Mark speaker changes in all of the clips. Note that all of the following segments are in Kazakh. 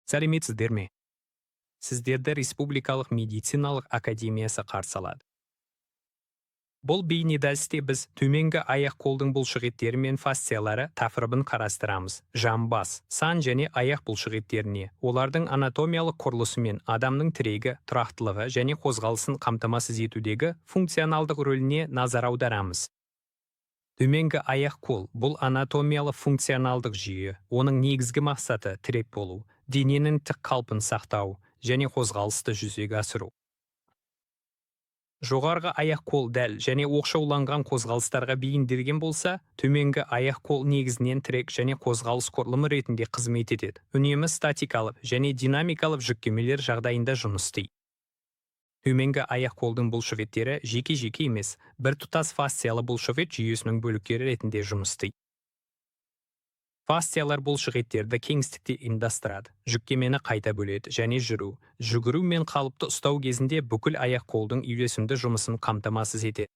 Speaker 1: Сәлеметсіздер ме? Сіздерді Республикалық медициналық академиясы қарсы алады. Бұл бейнедәрісте біз төменгі аяқ-қолдың бұлшықеттері мен фасциялары тақырыбын қарастырамыз. Жамбас, сан және аяқ бұлшықеттеріне, олардың анатомиялық құрылысы мен адамның тірегі, тұрақтылығы және қозғалысын қамтамасыз етудегі функционалдық рөліне назар аударамыз. Төменгі аяқ-қол бұл анатомиялық функционалдық жүйе. Оның негізгі мақсаты тірек болу, дененің тік қалпын сақтау және қозғалысты жүзеге асыру. Жоғарғы аяқ-қол дәл және оқшауланған қозғалыстарға бейімделген болса, төменгі аяқ-қол негізінен тірек және қозғалыс құрылымы ретінде қызмет етеді. Үнемі статикалық және динамикалық жүктемелер жағдайында жұмыс істейді. Төменгі аяқ-қолдың бұлшықеттері жеке-жеке емес, біртұтас фасциялы бұлшықет жүйесінің бөліктері ретінде жұмыс істейді. Фасциялар бұлшықеттерді кеңістікте ұйымдастырады, жүктемені қайта бөледі және жүгіру мен қалыпты ұстау кезінде бүкіл аяқ-қолдың үйлесімді жұмысын қамтамасыз етеді.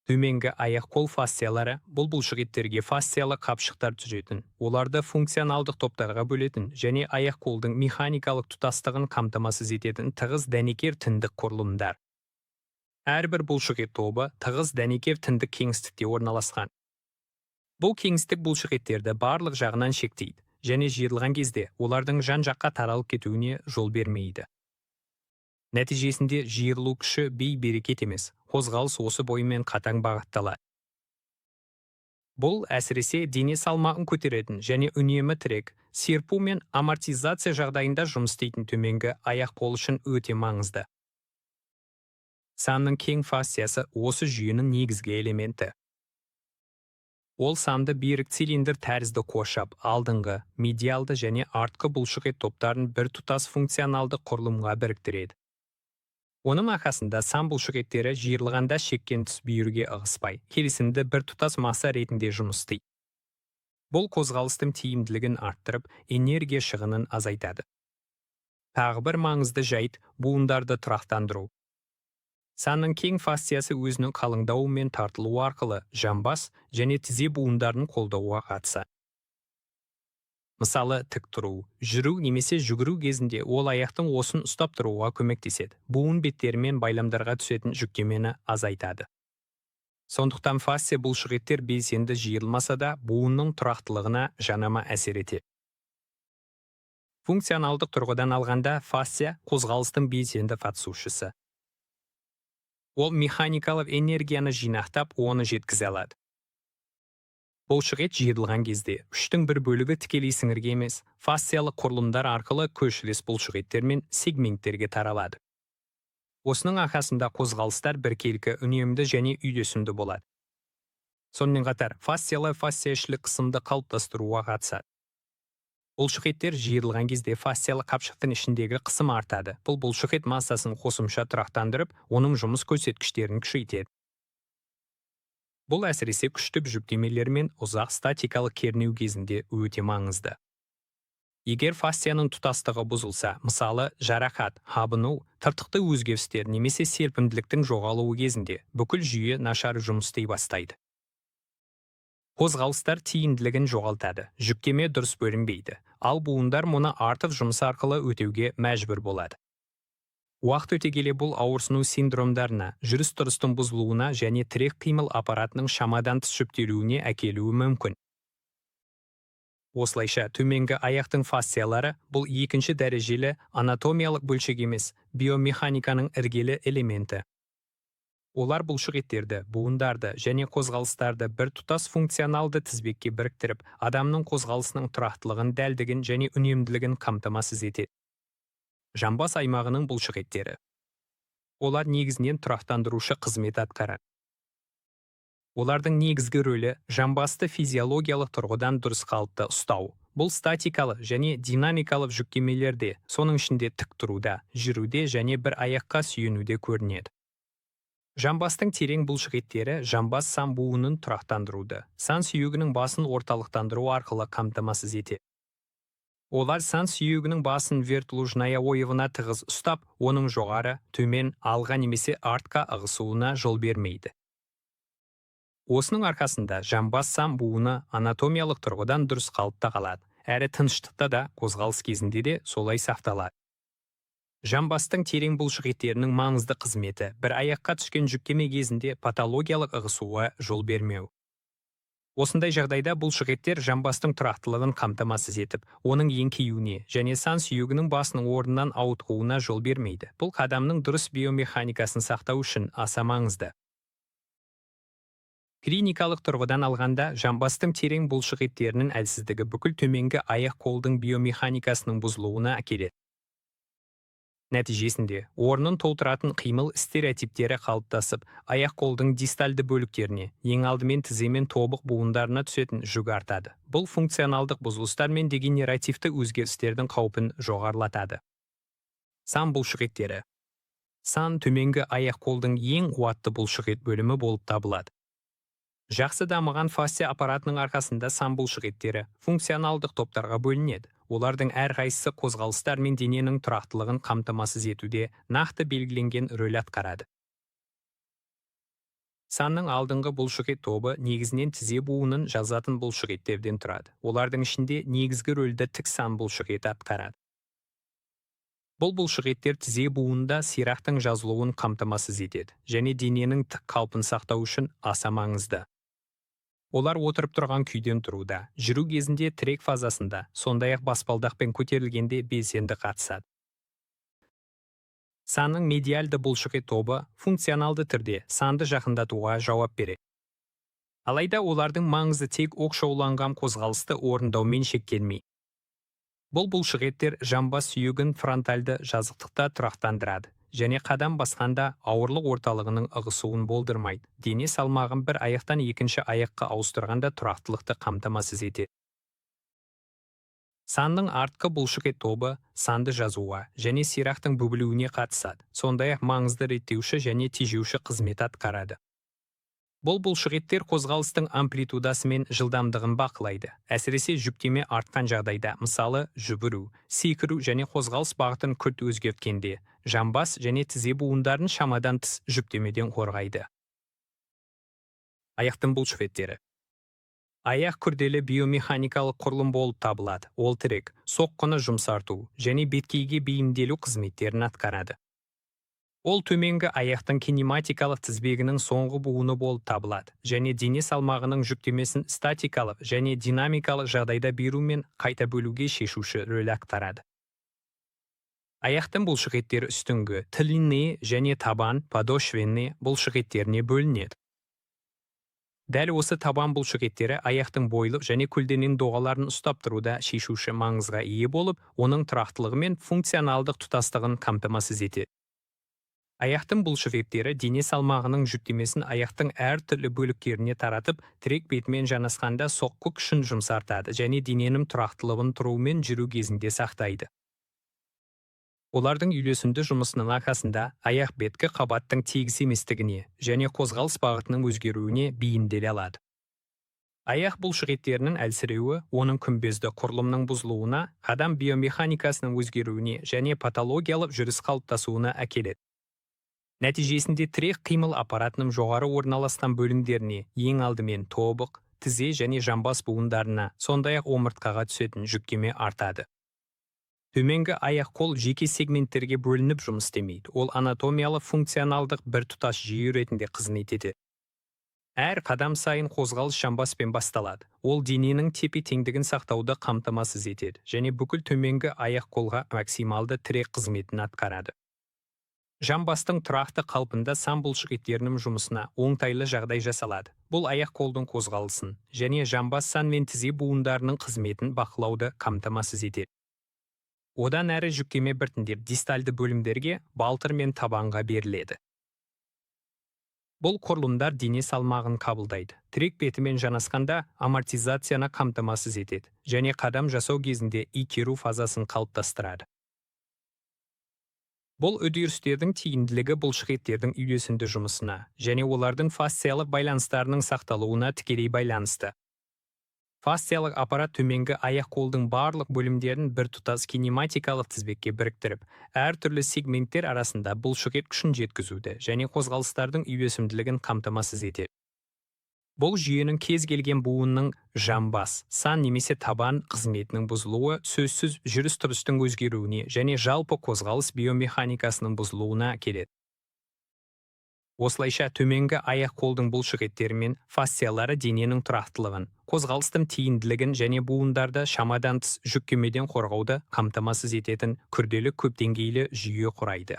Speaker 1: Төменгі аяқ-қол фасциялары бұл бұлшықеттерге фасциялы қапшықтар түзетін, оларды функционалдық топтарға бөлетін және аяқ-қолдың механикалық тұтастығын қамтамасыз ететін тығыз дәнекер тіндік құрылымдар. Әрбір бұлшықет тобы тығыз дәнекер тіндік кеңістікте орналасқан. Бұл кеңістік бұлшықеттерді барлық жағынан шектейді және жиырылған кезде олардың жан-жаққа таралып кетуіне жол бермейді. Нәтижесінде жиырылу күші бей-берекет емес, қозғалыс осы бойымен қатаң бағытталады. Бұл әсіресе дене салмағын көтеретін және үнемі тірек, серпу мен амортизация жағдайында жұмыс істейтін төменгі аяқ-қол үшін өте маңызды. Санның кең фасциясы осы жүйенің негізгі элементі. Ол санды берік цилиндр тәрізді қоршап, алдыңғы, медиалды және артқы бұлшықет топтарын бір тұтас функционалды құрылымға біріктіреді. Оның арқасында сан бұлшықеттері жиырылғанда шеккен тұс бүйірге ығыспай, келісімді бір тұтас масса ретінде жұмыс істейді. Бұл қозғалыстың тиімділігін арттырып, энергия шығынын азайтады. Тағы бір маңызды жайт буындарды тұрақтандыру. Санның кең фасциясы өзінің қалыңдауы мен тартылуы арқылы жамбас және тізе буындарын қолдауға қатысады. Мысалы, тік тұру, жүру немесе жүгіру кезінде ол аяқтың осын ұстап тұруға көмектеседі. Буын беттерімен байламдарға түсетін жүктемені азайтады. Сондықтан фасция бұлшықеттер белсенді жиырылмаса да, буынның тұрақтылығына жанама әсер етеді. Функционалдық тұрғыдан алғанда фасция қозғалыстың белсенді қатысушысы. Ол механикалық энергияны жинақтап, оны жеткізе алады. Бұлшықет жиырылған кезде үштің бір бөлігі тікелей сіңірге емес, фасциялық құрылымдар арқылы көршілес бұлшықеттер мен сегменттерге таралады. Осының арқасында қозғалыстар біркелкі, үнемді және үйлесімді болады. Сонымен қатар, фасциялы-фасциячілік қысымды қалыптастыруға қатысады. Бұлшықеттер жиырылған кезде фасциялы қапшықтың ішіндегі қысым артады. Бұл бұлшықет массасын қосымша тұрақтандырып, оның жұмыс көрсеткіштерін күшейтеді. Бұл әсіресе күшті жүктемелер мен ұзақ статикалық кернеу кезінде өте маңызды. Егер фасцияның тұтастығы бұзылса, мысалы, жарақат, қабыну, тыртықты өзгерістер немесе серпімділіктің жоғалуы кезінде бүкіл жүйе нашар жұмыс істей бастайды. Қозғалыстар тиімділігін жоғалтады, жүктеме дұрыс бөлінбейді, ал буындар мұны артық жұмыс арқылы өтеуге мәжбүр болады. Уақыт өте келе бұл ауырсыну синдромдарына, жүріс-тұрыстың бұзылуына және тірек қимыл аппаратының шамадан тыс жүктелуіне әкелуі мүмкін. Осылайша, төменгі аяқтың фасциялары бұл екінші дәрежелі анатомиялық бөлшек емес, биомеханиканың іргелі элементі. Олар бұлшықеттерді, буындарды және қозғалыстарды бір тұтас функционалды тізбекке біріктіріп, адамның қозғалысының тұрақтылығын, дәлдігін және үнемділігін қамтамасыз етеді. Жамбас аймағының бұлшықеттері. Олар негізінен тұрақтандырушы қызмет атқарады. Олардың негізгі рөлі жамбасты физиологиялық тұрғыдан дұрыс қалыпта ұстау. Бұл статикалық және динамикалық жүктемелерде, соның ішінде тік тұруда, жүруде және бір аяққа сүйенуде көрінеді. Жамбастың терең бұлшықеттері жамбас сан буынын тұрақтандыруды, сан сүйегінің басын орталықтандыру арқылы қамтамасыз етеді. Олар сан сүйегінің басын вертолужная ойығына тығыз ұстап, оның жоғары, төмен, алға немесе артқа ығысуына жол бермейді. Осының арқасында жамбас сан буыны анатомиялық тұрғыдан дұрыс қалыпта қалады. әрі тыныштықта да, қозғалыс кезінде де солай сақталады. Жамбастың терең бұлшық еттерінің маңызды қызметі бір аяққа түскен жүктеме кезінде патологиялық ығысуға жол бермеу. Осындай жағдайда бұлшық еттер жамбастың тұрақтылығын қамтамасыз етіп, оның еңкеюіне және сан сүйегінің басының орнынан ауытқуына жол бермейді. Бұл қадамның дұрыс биомеханикасын сақтау үшін аса маңызды. Клиникалық тұрғыдан алғанда, жамбастың терең бұлшық еттерінің әлсіздігі бүкіл төменгі аяқ-қолдың биомеханикасының бұзылуына әкеледі. Нәтижесінде, орнын толтыратын қимыл стереотиптері қалыптасып, аяқ-қолдың дистальды бөліктеріне, ең алдымен тізе мен тобық буындарына түсетін жүк артады. Бұл функционалдық бұзылыстар мен дегенеративті өзгерістердің қаупін жоғарылатады. Сан бұлшық еттері. Сан төменгі аяқ-қолдың ең қуатты бұлшық ет бөлімі болып табылады. Жақсы дамыған фасция аппаратының арқасында сан бұлшық еттері функционалдық топтарға бөлінеді. Олардың әрқайсысы қозғалыстар мен дененің тұрақтылығын қамтамасыз етуде нақты белгіленген рөл атқарады. Санның алдыңғы бұлшық ет тобы негізінен тізе буынын жазатын бұлшық еттерден тұрады. Олардың ішінде негізгі рөлді тік сан бұлшық еті атқарады. Бұл бұлшық еттер тізе буынында сирақтың жазылуын қамтамасыз етеді және дененің тік қалпын сақтау үшін аса маңызды. Олар отырып тұрған күйден тұруда, жүру кезінде тірек фазасында, сондай-ақ баспалдақпен көтерілгенде белсенді қатысады. Санның медиалды бұлшық ет тобы функционалды түрде санды жақындатуға жауап береді. Алайда олардың маңызы тек оқшауланған қозғалысты орындаумен шектелмейді. Бұл бұлшық еттер жамбас сүйегін фронтальды жазықтықта тұрақтандырады және қадам басқанда ауырлық орталығының ығысуын болдырмайды. Дене салмағын бір аяқтан екінші аяққа ауыстырғанда тұрақтылықты қамтамасыз етеді. Санның артқы бұлшық ет тобы санды жазуға және сирақтың бүгілуіне қатысады. Сондай-ақ маңызды реттеуші және тежеуші қызмет атқарады. Бұл бұлшық еттер қозғалыстың амплитудасы мен жылдамдығын бақылайды. Әсіресе жүктеме артқан жағдайда, мысалы жүгіру, секіру және қозғалыс бағытын күрт өзгерткенде, жамбас және тізе буындарын шамадан тыс жүктемеден қорғайды. Аяқтың бұлшық еттері. Аяқ күрделі биомеханикалық құрылым болып табылады. Ол тірек, соққыны жұмсарту және беткейге бейімделу қызметтерін атқарады. Ол төменгі аяқтың кинематикалық тізбегінің соңғы буыны болып табылады және дене салмағының жүктемесін статикалық және динамикалық жағдайда беру мен қайта бөлуге шешуші рөл атқарады. Аяқтың бұлшық еттері үстіңгі, тылинный және табан, подошвенный бұлшық еттеріне бөлінеді. Дәл осы табан бұлшық еттері аяқтың бойлық және көлденең доғаларын ұстап тұруда шешуші маңызға ие болып, оның тұрақтылығы мен функционалдық тұтастығын қамтамасыз етеді. Аяқтың бұлшық еттері дене салмағының жүктемесін аяқтың әртүрлі бөліктеріне таратып, тірек бетімен жанасқанда соққы күшін жұмсартады және дененің тұрақтылығын тұру мен жүру кезінде сақтайды. Олардың үйлесімді жұмысының арқасында аяқ беткі қабаттың тегіс еместігіне және қозғалыс бағытының өзгеруіне бейімделе алады. Аяқ бұлшық еттерінің әлсіреуі оның күмбезді құрылымның бұзылуына, адам биомеханикасының өзгеруіне және патологиялық жүріс қалыптасуына әкеледі. Нәтижесінде тірек қимыл аппаратының жоғары орналасқан бөлімдеріне, ең алдымен тобық, тізе және жамбас буындарына, сондай-ақ омыртқаға түсетін жүктеме артады. Төменгі аяқ-қол жеке сегменттерге бөлініп жұмыс істемейді. Ол анатомиялық функционалдық бір тұтас жүйе ретінде қызмет етеді. Әр қадам сайын қозғалыс жамбаспен басталады. Ол дененің тепе-теңдігін сақтауды қамтамасыз етеді және бүкіл төменгі аяқ-қолға максималды тірек қызметін атқарады. Жамбастың тұрақты қалпында сан бұлшық еттерінің жұмысына оңтайлы жағдай жасалады. Бұл аяқ-қолдың қозғалысын және жамбас сан мен тізе буындарының қызметін бақылауды қамтамасыз етеді. Одан әрі жүктеме біртіндеп дистальды бөлімдерге, балтыр мен табанға беріледі. Бұл құрылымдар дене салмағын қабылдайды. Тірек бетімен жанасқанда амортизацияны қамтамасыз етеді және қадам жасау кезінде икеру фазасын қалыптастырады. Бұл үдерістердің тиімділігі бұлшық еттердің үйлесімді жұмысына және олардың фасциялық байланыстарының сақталуына тікелей байланысты. Фасциялық аппарат төменгі аяқ-қолдың барлық бөлімдерін бір тұтас кинематикалық тізбекке біріктіріп, әртүрлі сегменттер арасында бұлшық ет күшін жеткізуді және қозғалыстардың үйлесімділігін қамтамасыз етеді. Бұл жүйенің кез келген буынның жамбас, сан немесе табан қызметінің бұзылуы сөзсіз жүріс-тұрыстың өзгеруіне және жалпы қозғалыс биомеханикасының бұзылуына келеді. Осылайша төменгі аяқ-қолдың бұлшықеттері мен фасциялары дененің тұрақтылығын, қозғалыстың тиімділігін және буындарды шамадан тыс жүктемеден қорғауды қамтамасыз ететін күрделі көпдеңгейлі жүйе құрайды.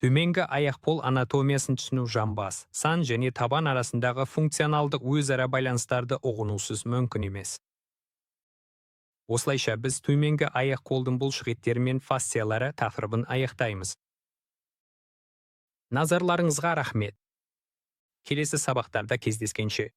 Speaker 1: Төменгі аяқ-қол анатомиясын түсіну жамбас, сан және табан арасындағы функционалдық өзара байланыстарды ұғынусыз мүмкін емес. Осылайша біз төменгі аяқ-қолдың бұлшықеттері мен фасциялары тақырыбын аяқтаймыз. Назарларыңызға рахмет. Келесі сабақтарда кездескенше.